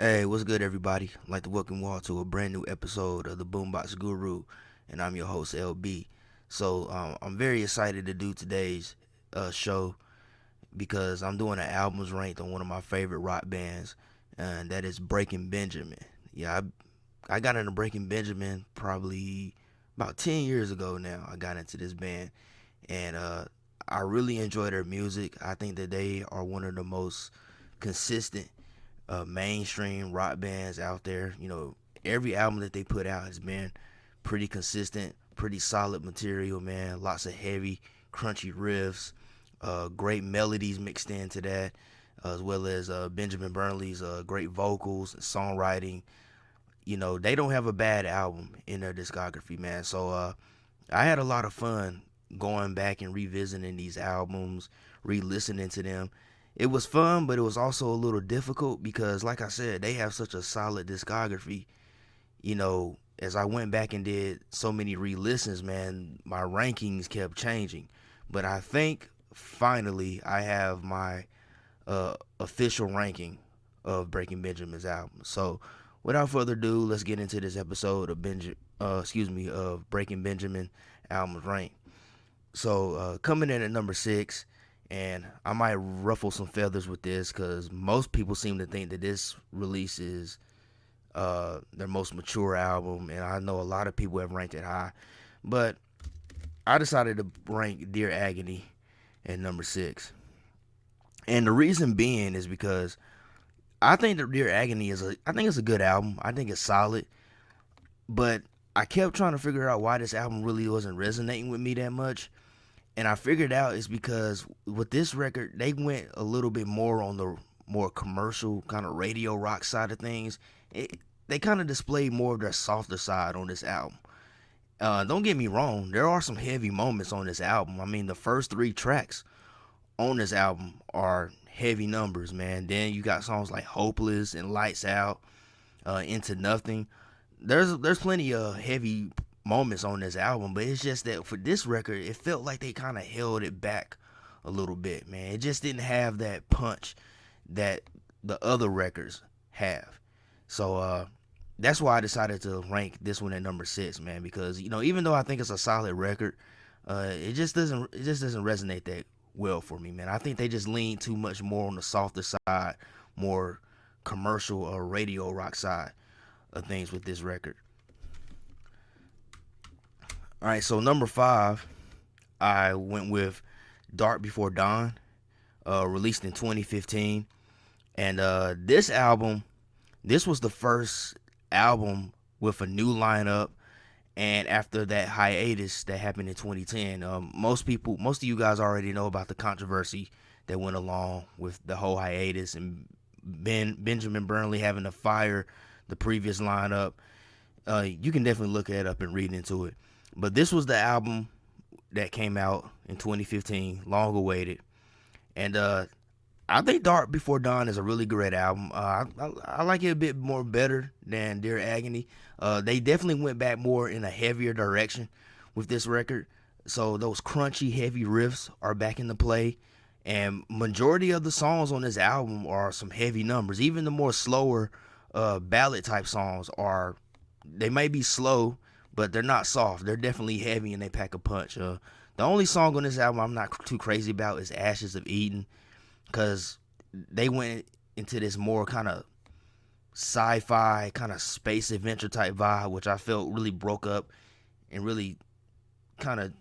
Hey, what's good, everybody? I'd like to welcome you all to a brand new episode of the Boombox Guru, and I'm your host, LB. I'm very excited to do today's show because I'm doing an albums ranked on one of my favorite rock bands, and that is Breaking Benjamin. Yeah, I got into Breaking Benjamin probably about 10 years ago now. I got into this band, and I really enjoy their music. I think that they are one of the most consistent mainstream rock bands out there. Every album that they put out has been pretty consistent, pretty solid material, man. Lots of heavy, crunchy riffs, great melodies mixed into that, as well as Benjamin Burnley's great vocals and songwriting. They don't have a bad album in their discography, man. I had a lot of fun going back and revisiting these albums, re-listening to them. It was fun, but it was also a little difficult because, like I said, they have such a solid discography. As I went back and did so many re-listens, man, my rankings kept changing. But I think finally I have my official ranking of Breaking Benjamin's album. So, without further ado, let's get into this episode of Breaking Benjamin albums rank. Coming in at number 6, and I might ruffle some feathers with this because most people seem to think that this release is their most mature album, and I know a lot of people have ranked it high, but I decided to rank Dear Agony at number 6. And the reason being is because I think that Dear Agony I think it's a good album. I think it's solid, but I kept trying to figure out why this album really wasn't resonating with me that much. And I figured out it's because with this record, they went a little bit more on the more commercial kind of radio rock side of things. They kind of displayed more of their softer side on this album. Don't get me wrong, there are some heavy moments on this album. I mean, the first 3 tracks on this album are heavy numbers, man. Then you got songs like Hopeless and Lights Out, Into Nothing. There's plenty of heavy moments on this album, but it's just that for this record, it felt like they kind of held it back a little bit, man. It just didn't have that punch that the other records have. That's why I decided to rank this one at number 6, man, because even though I think it's a solid record, it just doesn't resonate that well for me, man. I think they just lean too much more on the softer side, more commercial or radio rock side of things with this record. All right, so number 5, I went with Dark Before Dawn, released in 2015. And this was the first album with a new lineup. And after that hiatus that happened in 2010, most of you guys already know about the controversy that went along with the whole hiatus and Benjamin Burnley having to fire the previous lineup. You can definitely look that up and read into it. But this was the album that came out in 2015, long awaited. And I think Dark Before Dawn is a really great album. I like it a bit more better than Dear Agony. They definitely went back more in a heavier direction with this record. So those crunchy, heavy riffs are back into play. And majority of the songs on this album are some heavy numbers. Even the more slower ballad type songs they may be slow, but they're not soft. They're definitely heavy and they pack a punch. The only song on this album I'm not too crazy about is Ashes of Eden, because they went into this more kind of sci-fi, kind of space adventure type vibe, which I felt really broke up and really kind of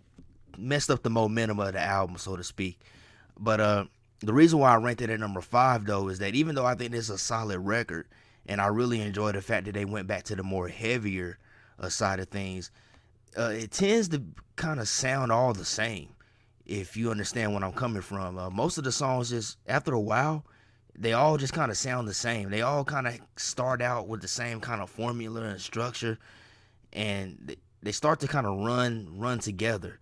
messed up the momentum of the album, so to speak. But the reason why I ranked it at number 5, though, is that even though I think this is a solid record, and I really enjoy the fact that they went back to the more heavier side of things, it tends to kind of sound all the same, if you understand what I'm coming from. Most of the songs, just after a while, they all just kind of sound the same. They all kind of start out with the same kind of formula and structure, and they start to kind of run together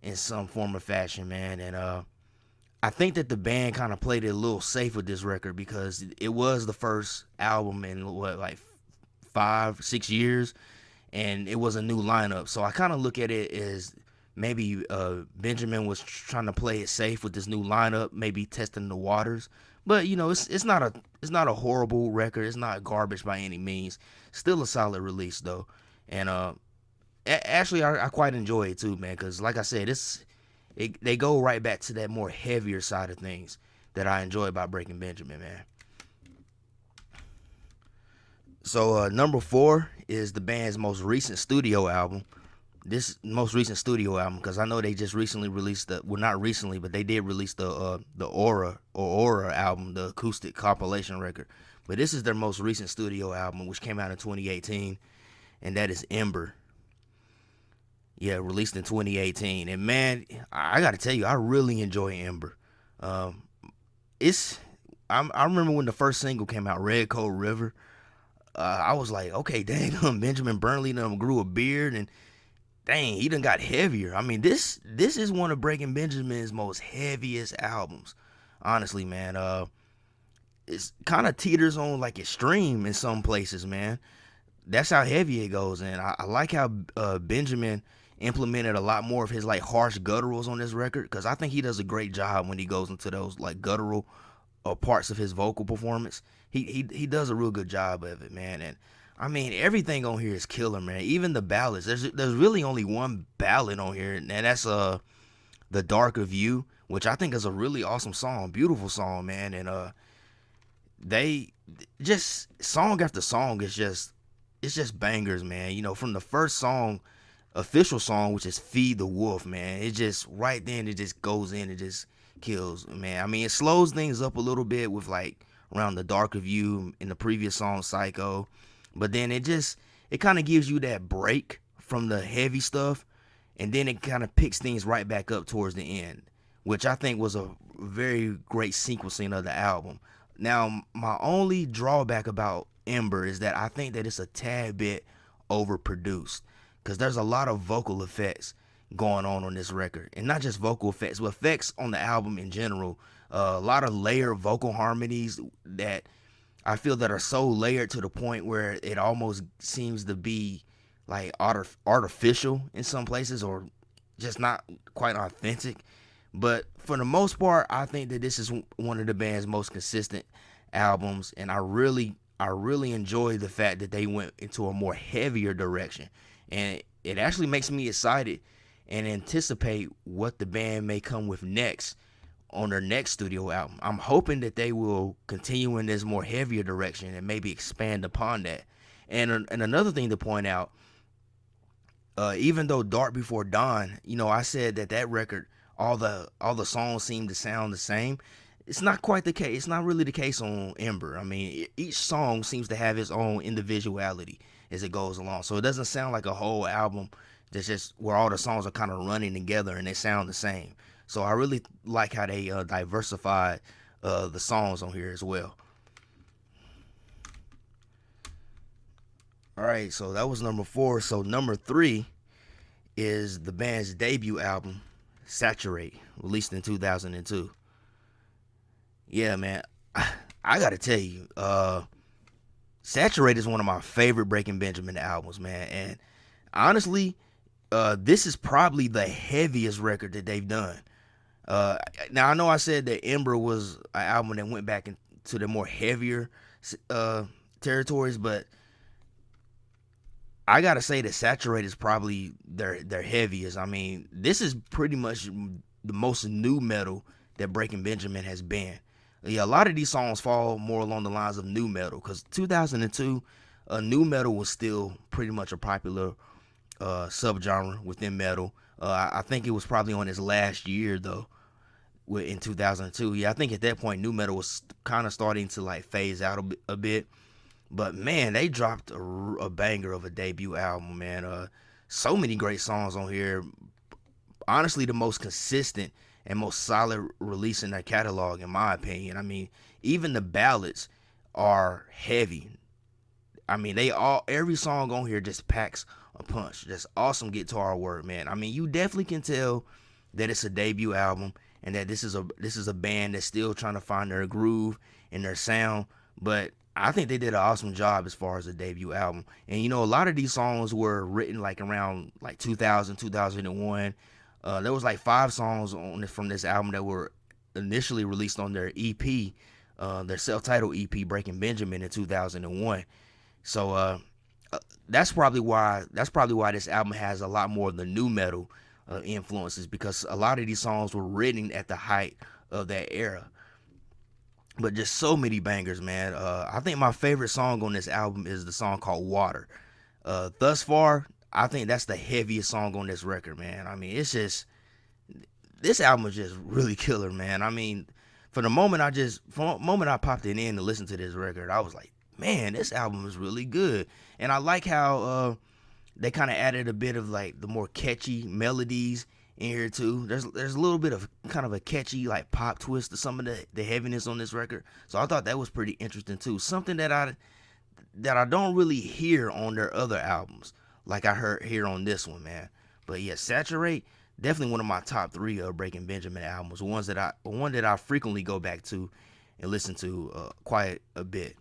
in some form or fashion, man. And I think that the band kind of played it a little safe with this record because it was the first album in like 5-6 years, and it was a new lineup. So I kind of look at it as maybe Benjamin was trying to play it safe with this new lineup, maybe testing the waters. But you know, it's not a horrible record. It's not garbage by any means. Still a solid release though, and actually I quite enjoy it too, man. Cause like I said, they go right back to that more heavier side of things that I enjoy about Breaking Benjamin, man. So number 4 is the band's most recent studio album. This most recent studio album, because I know they just recently released not recently, but they did release the Aura album, the acoustic compilation record. But this is their most recent studio album, which came out in 2018, and that is Ember. Yeah, released in 2018, and man, I got to tell you, I really enjoy Ember. Um, I remember when the first single came out, Red Coat River. I was like, okay, dang, Benjamin Burnley done grew a beard, and dang, he done got heavier. I mean, this is one of Breaking Benjamin's most heaviest albums, honestly, man. It's kind of teeters on like extreme in some places, man. That's how heavy it goes, and I like how Benjamin implemented a lot more of his like harsh gutturals on this record, because I think he does a great job when he goes into those like guttural parts of his vocal performance. He does a real good job of it, man. And I mean, everything on here is killer, man. Even the ballads. There's really only one ballad on here, and that's The Darker View, which I think is a really awesome song, beautiful song, man. And they just song after song it's just bangers, man. You know, from the first song, official song, which is Feed the Wolf, man. It just right then it just goes in, it just kills, man. I mean, it slows things up a little bit with like around The Darker View in the previous song, Psycho. But then it kind of gives you that break from the heavy stuff, and then it kind of picks things right back up towards the end, which I think was a very great sequencing of the album. Now, my only drawback about Ember is that I think that it's a tad bit overproduced, because there's a lot of vocal effects going on this record, and not just vocal effects, but effects on the album in general. A lot of layered vocal harmonies that I feel that are so layered to the point where it almost seems to be like artificial in some places, or just not quite authentic. But for the most part, I think that this is one of the band's most consistent albums, and I really enjoy the fact that they went into a more heavier direction, and it actually makes me excited and anticipate what the band may come with next on their next studio album. I'm hoping that they will continue in this more heavier direction and maybe expand upon that. And another thing to point out, even though Dark Before Dawn, you know, I said that record, all the songs seem to sound the same. It's not quite the case. It's not really the case on Ember. I mean, each song seems to have its own individuality as it goes along. So it doesn't sound like a whole album that's just where all the songs are kind of running together and they sound the same. So I really like how they diversified the songs on here as well. All right, so that was number 4. So number 3 is the band's debut album, Saturate, released in 2002. Yeah, man, I gotta tell you, Saturate is one of my favorite Breaking Benjamin albums, man. And honestly, this is probably the heaviest record that they've done. Now I know I said that Ember was an album that went back into the more heavier territories, but I gotta say that Saturate is probably their heaviest. I mean, this is pretty much the most new metal that Breaking Benjamin has been. Yeah, a lot of these songs fall more along the lines of new metal, because 2002, new metal was still pretty much a popular subgenre within metal. I think it was probably on its last year though, in 2002. Yeah, I think at that point new metal was kind of starting to like phase out a bit. But man, they dropped a banger of a debut album, man. So many great songs on here. Honestly, the most consistent and most solid release in their catalog, in my opinion. I mean, even the ballads are heavy. I mean, every song on here just packs a punch. Just awesome guitar work, man. I mean, you definitely can tell that it's a debut album, and that this is a band that's still trying to find their groove and their sound. But I think they did an awesome job as far as a debut album. And you know, a lot of these songs were written like around like 2000, 2001. There was like 5 songs from this album that were initially released on their EP, their self-titled EP Breaking Benjamin in 2001. So that's probably why this album has a lot more of the new metal influences, because a lot of these songs were written at the height of that era. But just so many bangers, man. I think my favorite song on this album is the song called Water. Thus far, I think that's the heaviest song on this record, man. I mean, it's just, this album is just really killer, man. I mean, from the moment I popped it in to listen to this record, I was like, man, this album is really good. And I like how they kind of added a bit of like the more catchy melodies in here too. There's a little bit of kind of a catchy like pop twist to some of the heaviness on this record. So I thought that was pretty interesting too. Something that I don't really hear on their other albums, like I heard here on this one, man. But yeah, Saturate, definitely one of my top 3 Breaking Benjamin albums. One that I frequently go back to and listen to quite a bit.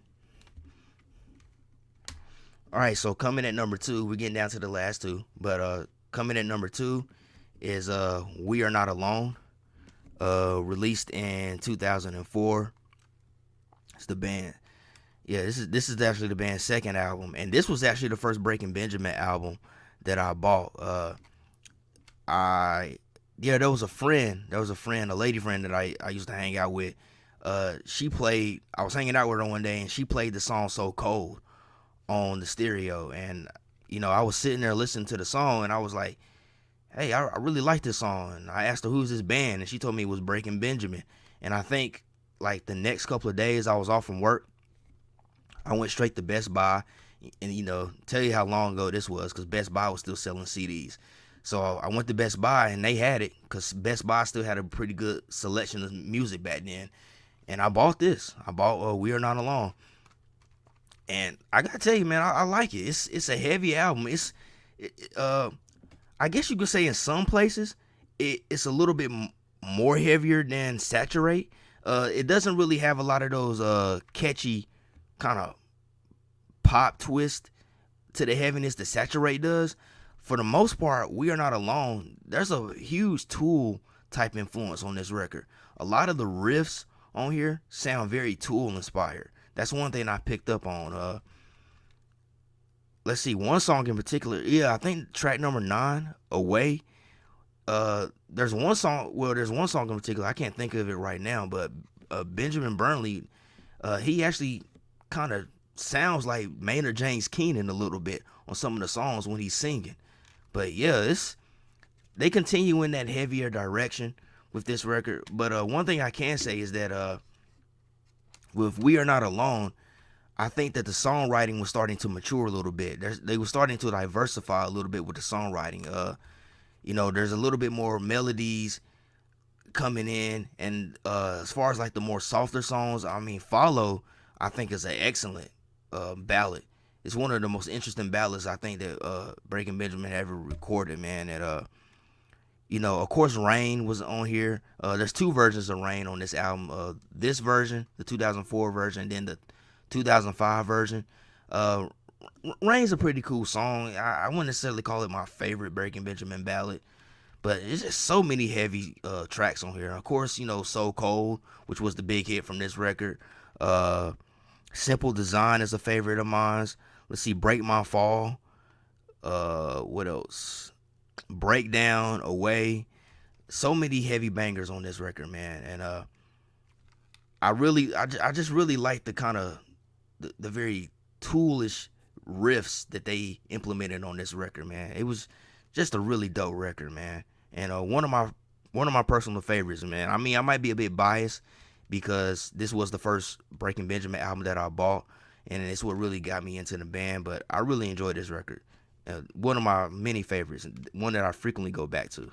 All right, so coming at number 2, we're getting down to the last 2, but coming at number 2 is We Are Not Alone, released in 2004. It's the band. Yeah, this is actually the band's second album, and this was actually the first Breaking Benjamin album that I bought. There was a lady friend that I used to hang out with. I was hanging out with her one day, and she played the song So Cold on the stereo, and I was sitting there listening to the song, and I was like, hey, I really like this song. And I asked her, who's this band, and she told me it was Breaking Benjamin. And I think like the next couple of days I was off from work, I went straight to Best Buy, and tell you how long ago this was, because Best Buy was still selling CDs. So I went to Best Buy, and they had it, because Best Buy still had a pretty good selection of music back then. And I bought this. I bought We Are Not Alone. And I gotta tell you, man, I like it. It's a heavy album. I guess you could say in some places it's a little bit more heavier than Saturate. It doesn't really have a lot of those catchy kind of pop twist to the heaviness that Saturate does. For the most part, We Are Not Alone, there's a huge Tool type influence on this record. A lot of the riffs on here sound very Tool inspired. That's one thing I picked up on. Let's see, one song in particular. Yeah, I think track number 9, Away. There's one song in particular. I can't think of it right now, but Benjamin Burnley, he actually kind of sounds like Maynard James Keenan a little bit on some of the songs when he's singing. But yeah, they continue in that heavier direction with this record. But one thing I can say is that with We Are Not Alone, I think that the songwriting was starting to mature a little bit. They were starting to diversify a little bit with the songwriting. There's a little bit more melodies coming in, and as far as like the more softer songs, I mean, Follow, I think is an excellent ballad. It's one of the most interesting ballads I think that Breaking Benjamin ever recorded, man. And of course, Rain was on here. There's 2 versions of Rain on this album. This version, the 2004 version, and then the 2005 version. Rain's a pretty cool song. I wouldn't necessarily call it my favorite Breaking Benjamin ballad, but it's just so many heavy tracks on here. Of course, So Cold, which was the big hit from this record. Simple Design is a favorite of mine. Let's see, Break My Fall. What else? Breakdown, Away. So many heavy bangers on this record, man. And I just really like the kind of the very toolish riffs that they implemented on this record, man. It was just a really dope record, man. And one of my personal favorites, man. I mean, I might be a bit biased because this was the first Breaking Benjamin album that I bought, and it's what really got me into the band. But I really enjoyed this record. One of my many favorites, one that I frequently go back to.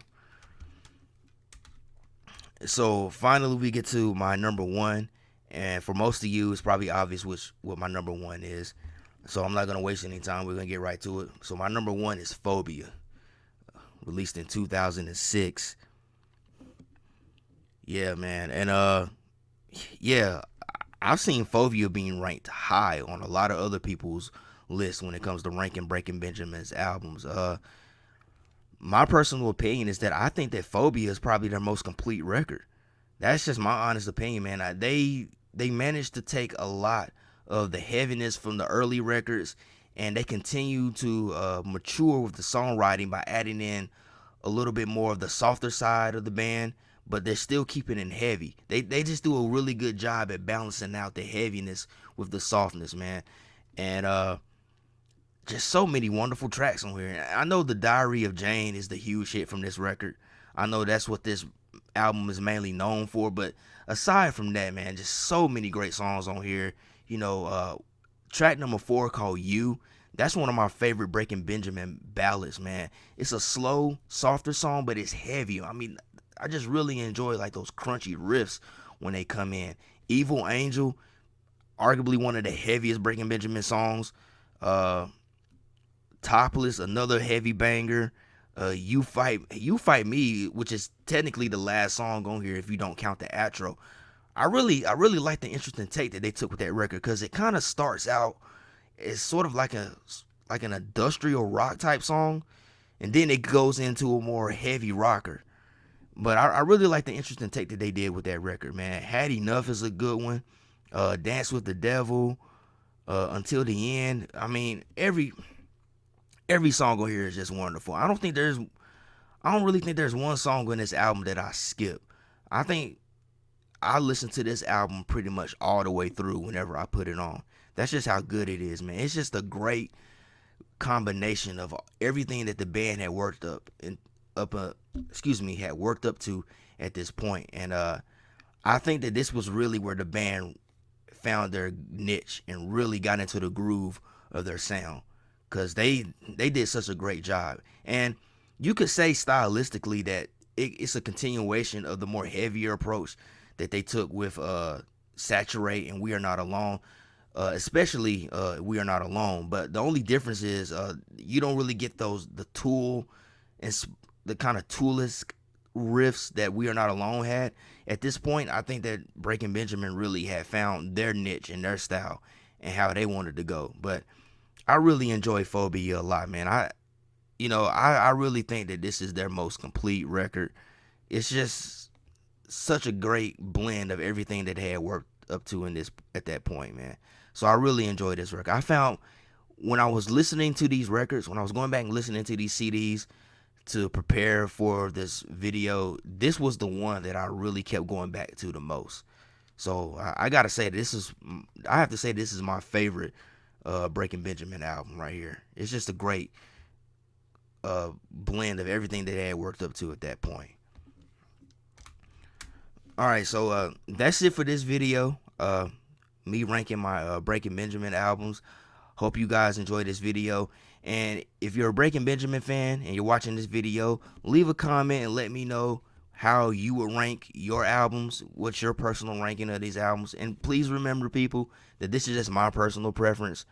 So finally, we get to my number 1, and for most of you, it's probably obvious what my number 1 is. So I'm not gonna waste any time. We're gonna get right to it. So my number 1 is Phobia, released in 2006. Yeah, man, and yeah, I've seen Phobia being ranked high on a lot of other people's lists when it comes to ranking Breaking Benjamin's albums. My personal opinion is that I think that Phobia is probably their most complete record. That's just my honest opinion, man. They they managed to take a lot of the heaviness from the early records, and they continue to mature with the songwriting by adding in a little bit more of the softer side of the band, but they're still keeping it heavy. They just do a really good job at balancing out the heaviness with the softness, man. And just so many wonderful tracks on here. I know The Diary of Jane is the huge hit from this record. I know that's what this album is mainly known for, but aside from that, man, just so many great songs on here. You know, track number 4 called You, that's one of my favorite Breaking Benjamin ballads, man. It's a slow, softer song, but it's heavy. I mean, I just really enjoy like those crunchy riffs when they come in. Evil Angel, arguably one of the heaviest Breaking Benjamin songs. Topless, another heavy banger. You Fight Me, which is technically the last song on here if you don't count the outro. I really like the interesting take that they took with that record, because it kind of starts out as sort of like an industrial rock type song, and then it goes into a more heavy rocker. But I really like the interesting take that they did with that record, man. Had Enough is a good one. Dance with the Devil, Until the End. I mean, every song on here is just wonderful. I don't really think there's one song on this album that I skip. I think I listen to this album pretty much all the way through whenever I put it on. That's just how good it is, man. It's just a great combination of everything that the band had worked up to at this point. And I think that this was really where the band found their niche and really got into the groove of their sound, because they did such a great job. And you could say stylistically that it's a continuation of the more heavier approach that they took with Saturate and We Are Not Alone, especially We Are Not Alone. But the only difference is you don't really get the Tool and the kind of Tool-esque riffs that We Are Not Alone had. At this point, I think that Breaking Benjamin really had found their niche and their style and how they wanted to go. But I really enjoy Phobia a lot, man. I really think that this is their most complete record. It's just such a great blend of everything that they had worked up to at that point, man. So I really enjoyed this record. I found when I was listening to these records, when I was going back and listening to these CDs to prepare for this video, this was the one that I really kept going back to the most. So I have to say this is my favorite Breaking Benjamin album right here. It's just a great blend of everything that they had worked up to at that point. Alright, so that's it for this video. Me ranking my Breaking Benjamin albums. Hope you guys enjoyed this video. And if you're a Breaking Benjamin fan and you're watching this video, leave a comment and let me know how you would rank your albums. What's your personal ranking of these albums? And please remember, people, that this is just my personal preference.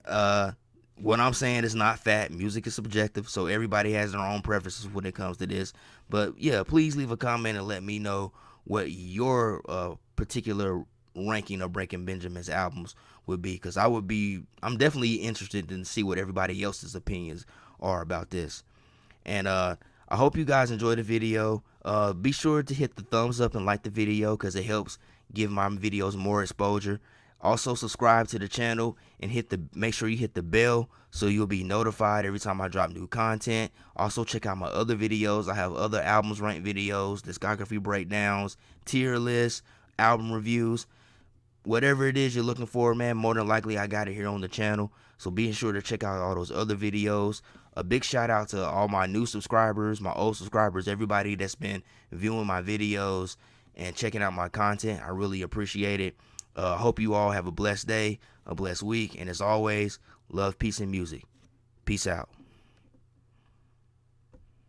What I'm saying is not fact. Music is subjective, so everybody has their own preferences when it comes to this. But yeah, please leave a comment and let me know what your particular ranking of Breaking Benjamin's albums would be, because I'm definitely interested in see what everybody else's opinions are about this. And I hope you guys enjoyed the video. Be sure to hit the thumbs up and like the video, because it helps give my videos more exposure. Also subscribe to the channel and make sure you hit the bell so you'll be notified every time I drop new content. Also check out my other videos. I have other albums ranked videos, discography breakdowns, tier lists, album reviews. Whatever it is you're looking for, man, more than likely I got it here on the channel. So be sure to check out all those other videos. A big shout out to all my new subscribers, my old subscribers, everybody that's been viewing my videos and checking out my content. I really appreciate it. I hope you all have a blessed day, a blessed week, and as always, love, peace, and music. Peace out.